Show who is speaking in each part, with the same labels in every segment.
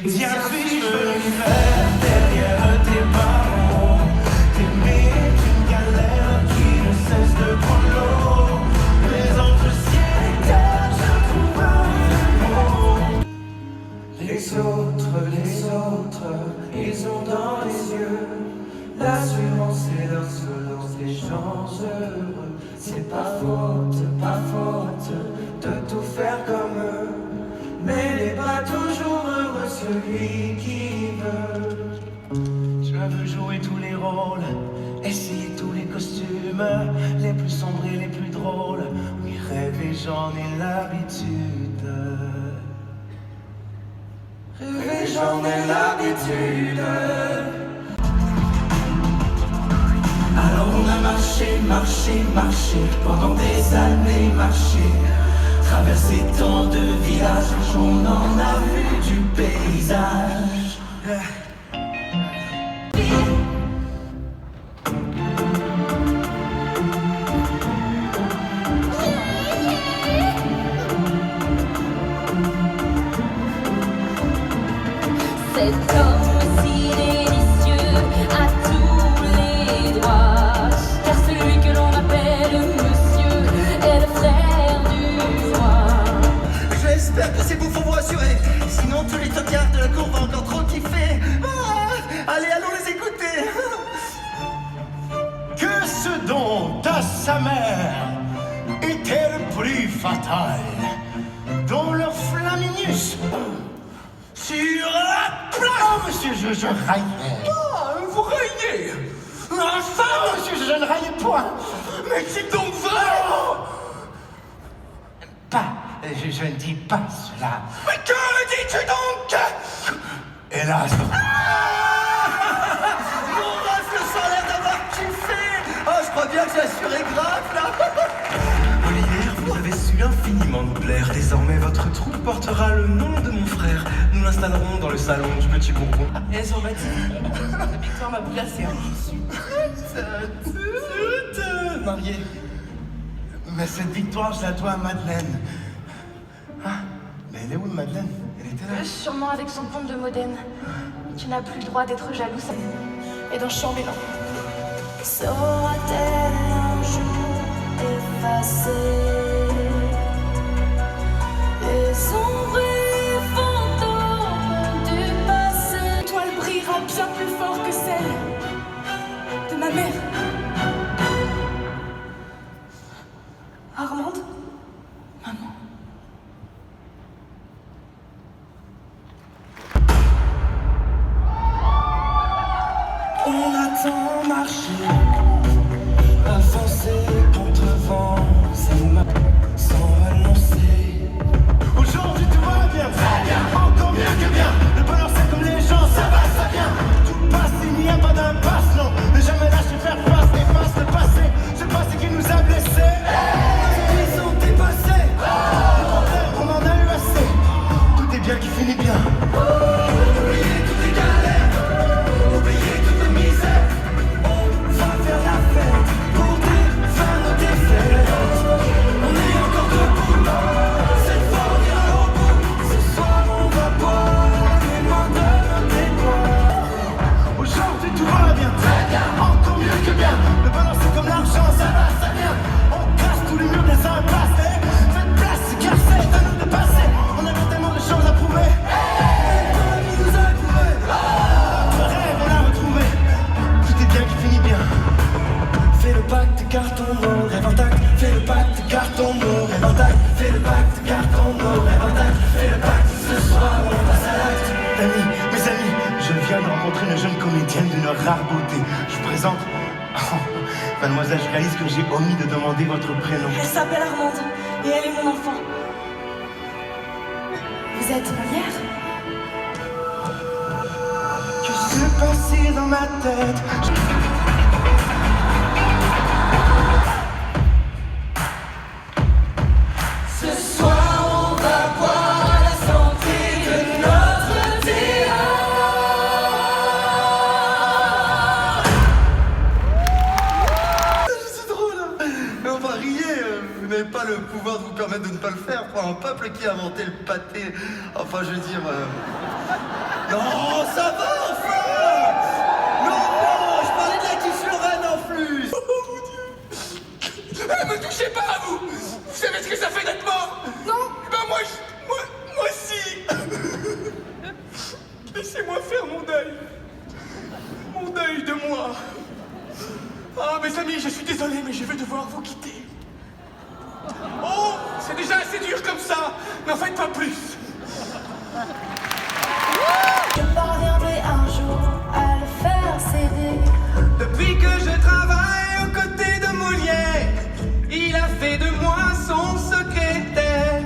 Speaker 1: Tiens, si je veux faire derrière tes parents, t'aimer une galère qui ne cesse de prendre l'eau. Mais entre ciel et terre, je trouve un mot. Les autres, ils ont dans les yeux l'assurance et l'insolence des gens heureux. C'est pas faute de tout faire comme eux, mais n'est pas toujours heureux celui qui veut. Je veux jouer tous les rôles, essayer tous les costumes, les plus sombres et les plus drôles. Oui, rêver, j'en ai l'habitude. Rêver, j'en ai l'habitude. Alors on a marché, pendant des années marché, traversé tant de villages, on en a vu du paysage.
Speaker 2: Cet homme si délicieux a tous les droits, car celui que l'on appelle monsieur est le frère du roi.
Speaker 3: J'espère que ces bouffes vont vous rassurer, sinon tous les tocards de la cour vont encore trop kiffer. Allez, allons les écouter.
Speaker 1: Que ce don à sa mère était le plus fatal, dont leur flaminus sur la place. Oh, monsieur, je raillais.
Speaker 3: Ah, vous raillez.
Speaker 1: Enfin, monsieur, je ne raillais point.
Speaker 3: Mais c'est donc vrai.
Speaker 1: Pas, je ne dis pas cela.
Speaker 3: Mais que dis-tu donc?
Speaker 1: Hélas.
Speaker 3: Mon reste ça a l'air d'avoir kiffé. Ah, je crois bien que j'ai assuré grave là.
Speaker 4: Olivier, vous avez su infiniment nous plaire. Désormais, votre troupe portera le nom de mon frère. Nous l'installerons dans le salon du Petit Bourbon.
Speaker 5: Et Jean-Baptiste, la victoire m'a bouleversée.
Speaker 4: Marié.
Speaker 1: Mais cette victoire, je la dois à Madeleine. Ah, mais elle est où, Madeleine? Elle était là.
Speaker 2: Sûrement avec son comte de Modène. Tu n'as plus le droit d'être jaloux. Et d'un chambellan. Sera-t-elle un jour effacée? Les ombres et fantômes du passé.
Speaker 5: L'étoile brillera bien plus fort que celle de ma mère.
Speaker 2: Armande?
Speaker 5: Maman.
Speaker 1: On a tant marché, avancé contre vent et main, sans renoncer. Aujourd'hui tout va bien, très bien, encore mieux que bien. Le bonheur c'est comme les gens, ça va, ça vient. Tout passe, il n'y a pas d'impasse, non. Ne jamais lâcher faire face, efface le passé. Ce passé qui nous a blessés. Ils sont dépassés. On en a eu assez. Tout est bien qui finit bien. Oubliez toutes les galères, oubliez toutes les misères. On va faire la fête pour défaire nos défaites. On est encore debout, cette fois on ira au bout. Ce soir on va boire les mains de nos déboires. Aujourd'hui tout va bien, très bien, encore mieux que bien. Le bonheur c'est comme l'argent, ça va, ça vient. On casse tous les murs des impasses. Faites place, car c'est à nous de passer. On avait tellement de choses à prouver. Qui nous a prouvé. Notre rêve on l'a retrouvé. Tout est bien qui finit bien. Fais le pacte, carton, nos rêves intacts. Fais le pacte, carton, nos rêves intacts. Fais le pacte, carton, nos rêves intacts. Fais le pacte, ce soir on passe à l'acte. Amis, mes amis, je viens de rencontrer une jeune comédienne d'une rare beauté. Je vous présente. Oh, mademoiselle, je réalise que j'ai omis de demander votre prénom.
Speaker 5: Elle s'appelle Armande et elle est mon enfant. Vous êtes Molière?
Speaker 1: Que s'est passé dans ma tête?
Speaker 3: Ce soir on va boire à la santé de notre théâtre. C'est drôle. Mais on va rier. Vous n'avez pas le pouvoir de vous permettre de ne pas le faire pour un peuple qui a inventé le pâté. Enfin, je veux dire. Non, ça va, enfin. Non, je parlais de la quiche Lorraine en plus.
Speaker 6: Ne me touchez pas à vous. Vous savez ce que ça fait d'être mort? Non. Ben moi si. Laissez-moi faire mon deuil. Mon deuil de moi. Ah, mes amis, je suis désolé, mais je vais devoir vous quitter. Oh, c'est déjà assez dur comme ça. N'en faites pas plus.
Speaker 2: Je parviendrai un jour à le faire céder.
Speaker 6: Depuis que je travaille aux côtés de Molière, il a fait de moi son secrétaire.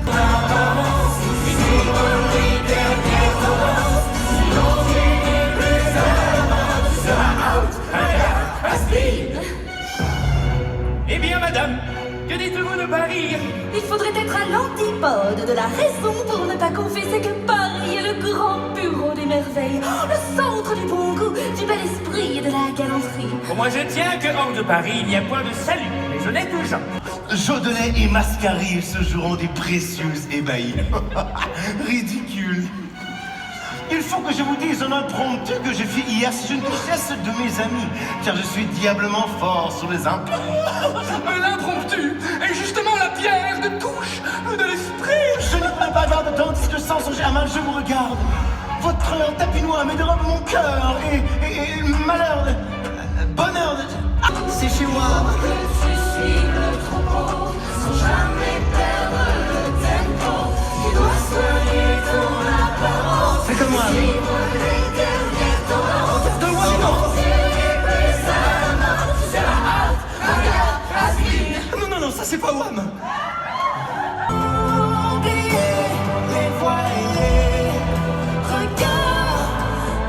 Speaker 6: Eh bien, madame, que dites-vous de Paris?
Speaker 2: Il faudrait être à l'antipode de la raison pour ne pas confesser que Paris est le grand bureau des merveilles, le centre du bon goût, du bel esprit et de la galanterie.
Speaker 6: Pour moi, je tiens que hors de Paris, il n'y a point de salut, les honnêtes gens.
Speaker 1: Jodelet et Mascarille se joueront des précieuses ébahies. Ridicule. Il faut que je vous dise un impromptu que j'ai fait hier si je ne cesse de mes amis, car je suis diablement fort sur les impromptus.
Speaker 6: Mais l'impromptu est justement la pierre de touche de l'esprit.
Speaker 1: Je ne pourrais pas avoir de temps que sans songer à mal je vous regarde. Votre tapinois met de robe mon cœur et malheur, bonheur.
Speaker 3: C'est chez moi.
Speaker 2: Que tu suis le troupeau, sans jamais perdre le tempo. Tu dois soigner ton apparence.
Speaker 3: Fais comme moi.
Speaker 2: Suivre les dernières tendances.
Speaker 3: Donne-moi du temps. Non, ça c'est pas Wham.
Speaker 2: Oubliez les voix et les regards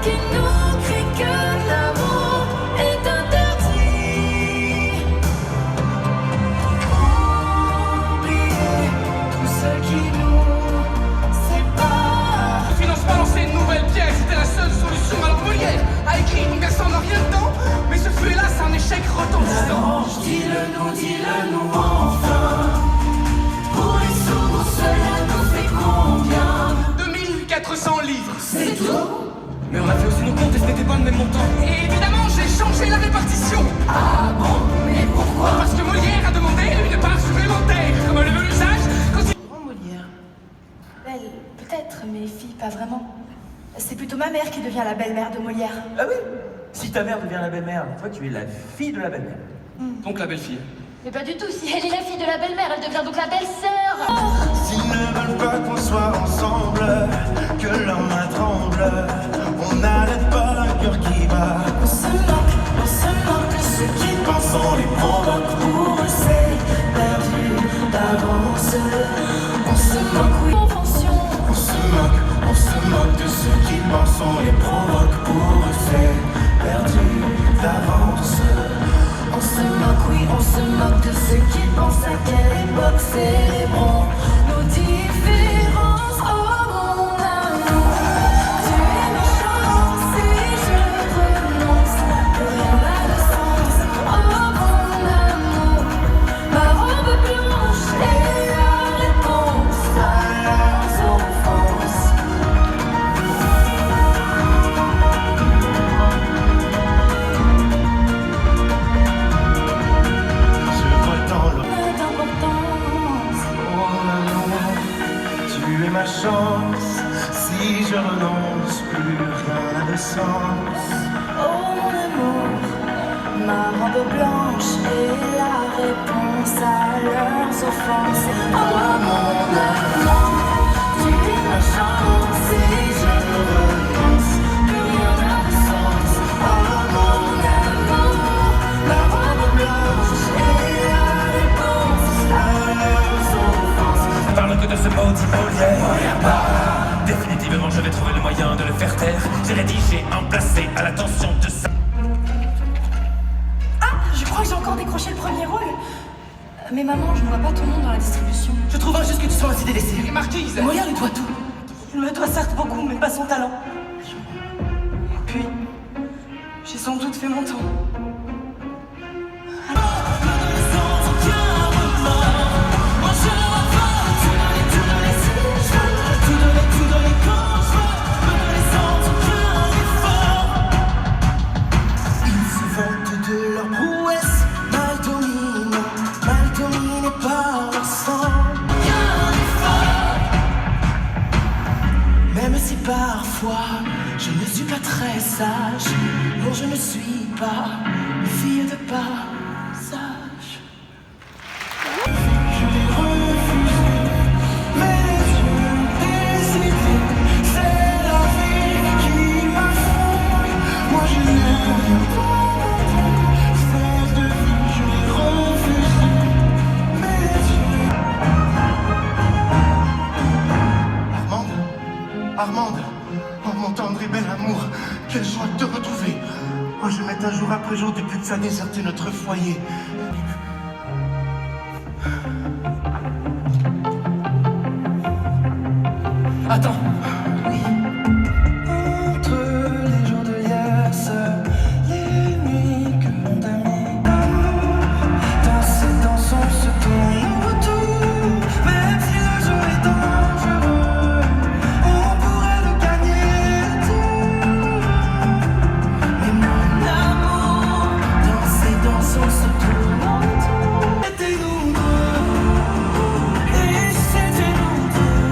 Speaker 2: qui nous crient que l'amour est interdit. Oubliez tout ce qui nous sépare.
Speaker 6: Le financement lançait une nouvelle pièce, c'était la seule solution. Alors Molière a écrit une version en rien de temps, mais ce fut hélas un échec retentissant.
Speaker 2: Dis-le nous enfin. Pour les sourds, cela nous fait combien?
Speaker 6: 2400 livres.
Speaker 2: C'est tout?
Speaker 6: Mais on a fait aussi nos comptes et ce n'était pas le même montant. Et évidemment, j'ai changé la répartition.
Speaker 2: Ah bon? Mais pourquoi?
Speaker 6: Parce que Molière a demandé une part supplémentaire, comme le veut l'usage.
Speaker 5: Grand Molière. Belle, peut-être, mais fille, pas vraiment. C'est plutôt ma mère qui devient la belle-mère de Molière.
Speaker 7: Ah oui. Si ta mère devient la belle-mère, toi tu es la fille de la belle-mère.
Speaker 6: Donc la belle-fille.
Speaker 2: Mais pas du tout, si elle est la fille de la belle-mère, elle devient donc la belle-sœur.
Speaker 1: S'ils ne veulent pas qu'on soit ensemble, que leurs mains tremblent, on n'arrête pas un cœur qui bat.
Speaker 2: On se moque de ceux qui pensent, on les provoque. Pour eux, c'est perdu d'avance. On se moque, oui, convention.
Speaker 1: On se moque de ceux qui pensent, on les provoque. Pour eux c'est perdu d'avance.
Speaker 2: On se moque, oui, on se moque de ceux qui pensent à quelle époque célébrons nos différences. Oh mon amour, tu es ma chance et je renonce. Plus rien n'a de sens. Oh mon amour, ma robe blanche est la réponse à leurs offenses.
Speaker 1: Je vois dans le
Speaker 2: D'importance.
Speaker 1: mon amour, tu es ma chance. Si je renonce, plus rien n'a de sens.
Speaker 2: Oh mon amour, ma robe blanche est la réponse à leurs offenses. Oh mon amour, tu es ma chance et je renonce, plus rien n'a de sens. Oh mon amour, ma robe blanche est la réponse à leurs offenses.
Speaker 7: Parle que de ce maudit Molière. Définitivement, je vais trouver le moyen de le faire taire. J'ai rédigé un placé à l'attention de sa...
Speaker 5: Ah, je crois que j'ai encore décroché le premier rôle. Mais maman, je ne vois pas ton nom dans la distribution.
Speaker 3: Je trouve injuste que tu sois ainsi délaissé.
Speaker 6: Et Marquise.
Speaker 5: Molière lui doit tout. Il me doit certes beaucoup, mais pas son talent. Puis, j'ai sans doute fait mon temps.
Speaker 2: Tout donner quand je veux, me donner sans aucun
Speaker 3: sage. Non, je ne suis pas une fille de passage.
Speaker 1: Je l'ai refusé, mes yeux décidés. C'est la vie qui m'a fait. Moi je n'ai rien demandé. Faire de vie, je l'ai refusé, mes yeux. Armande, oh mon tendre et bel amour, quelle joie de te retrouver. Oh, je m'étais jour après jour depuis que ça a déserté notre foyer.
Speaker 3: Attends. Oui. Entre les jours de liesse, les nuits que l'on t'a mis dans cette danse, on se tourne autour. Même si le jeu est dangereux, on pourrait le gagner à tout. Mais mon amour, dans ces danses, on se tourne autour. C'était nous deux, et c'était nous deux.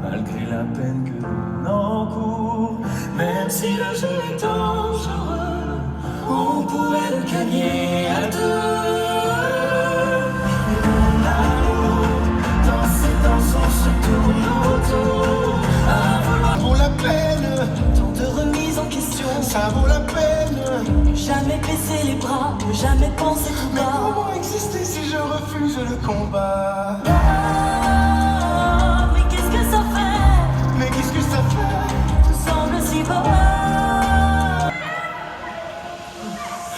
Speaker 7: Malgré la peine que l'on encourt, même si le jeu est dangereux, on pourrait le gagner à deux.
Speaker 3: Mon amour, dans ces danses, on se tourne autour. À vouloir
Speaker 1: Ça vaut la peine,
Speaker 3: tant de remises en question.
Speaker 1: ça vaut la peine.
Speaker 5: Jamais baisser les bras, ne jamais penser tout
Speaker 1: Mais
Speaker 5: bas.
Speaker 1: comment exister si je refuse le combat?
Speaker 5: Ah, mais qu'est-ce que ça fait?
Speaker 1: Mais qu'est-ce que ça fait?
Speaker 5: Tout semble si beau.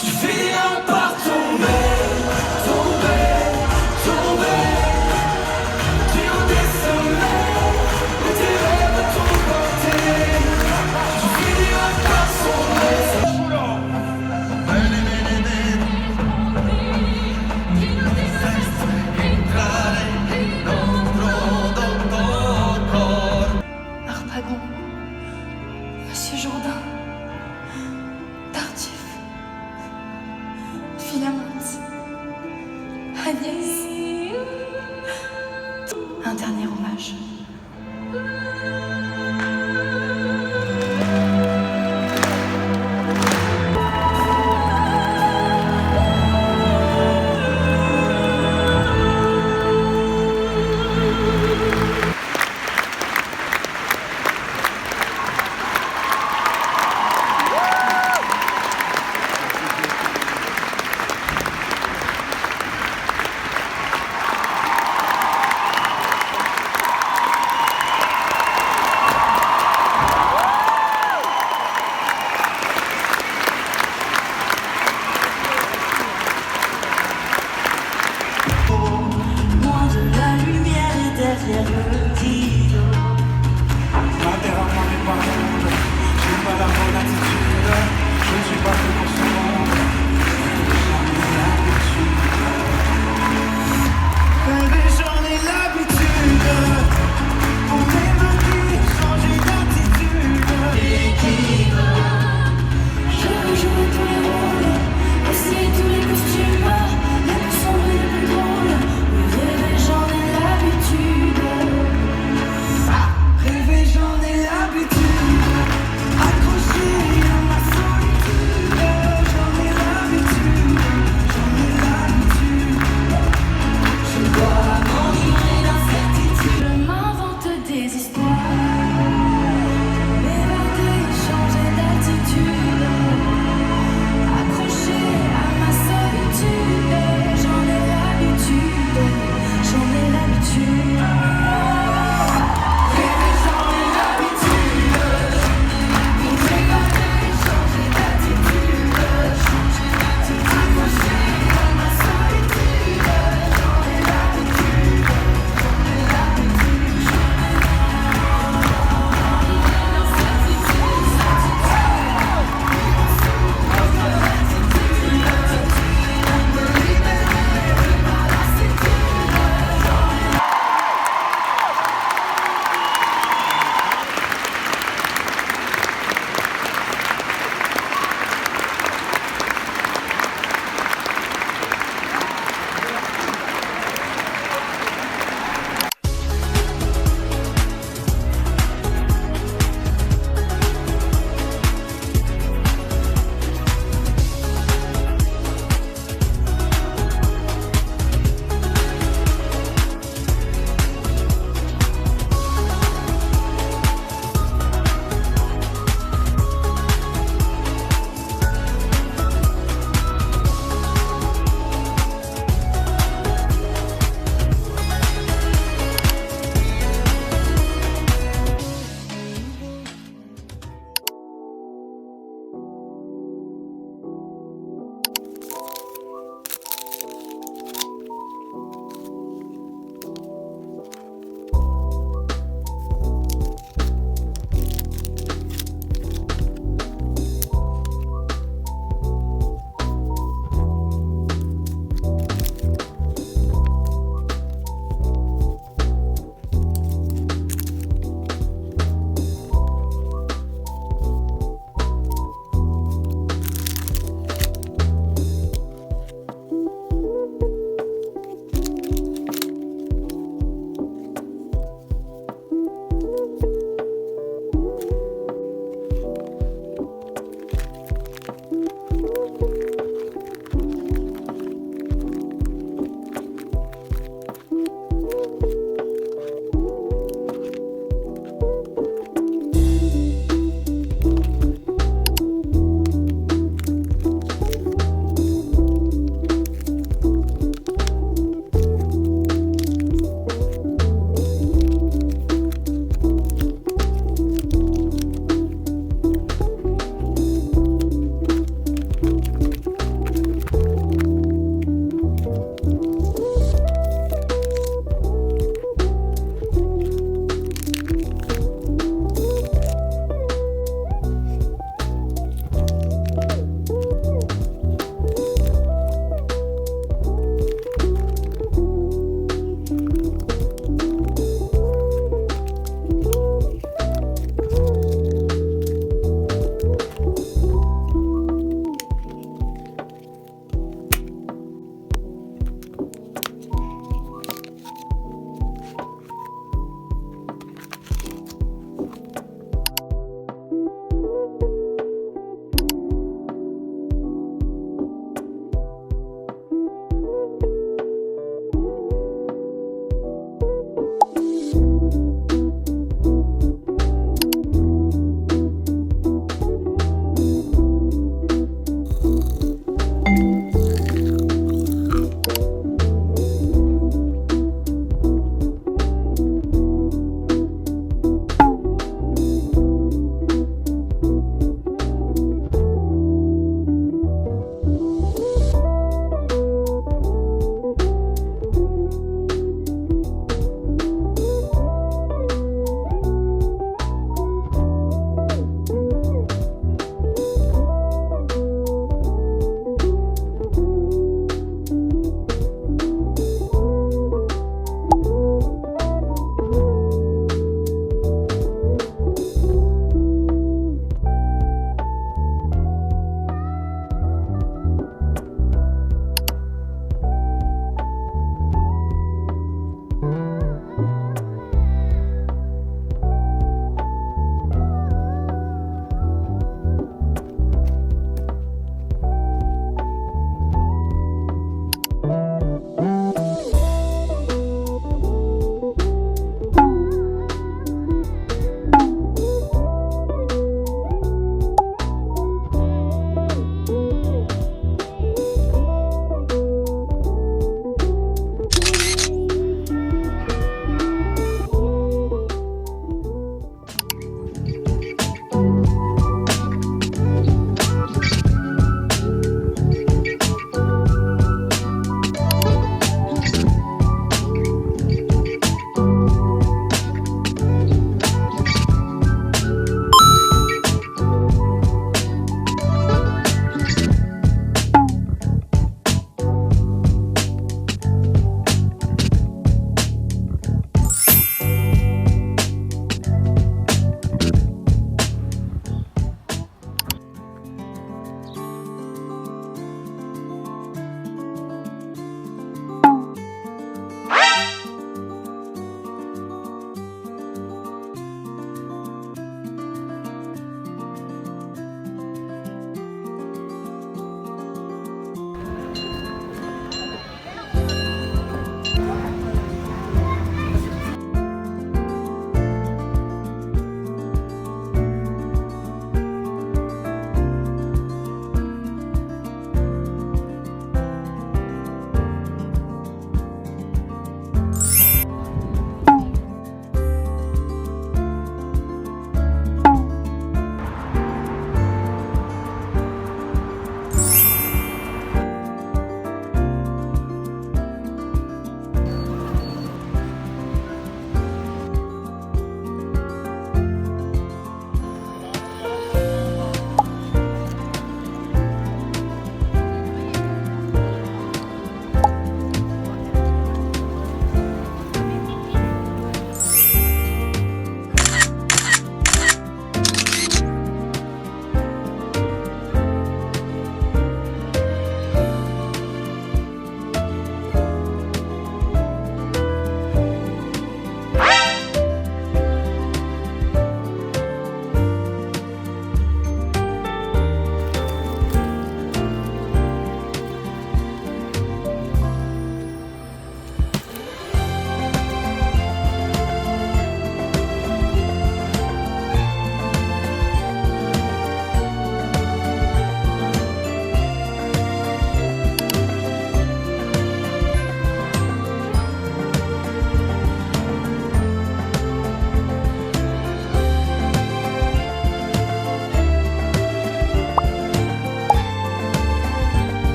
Speaker 3: Tu finiras par tomber, tomber, tomber. Du haut des sommets, où tes rêves t'ont porté. Tu finiras par sombrer.
Speaker 5: Harpagon, Monsieur Jourdain, Tartuffe, Philaminte, Agnès. Un dernier hommage.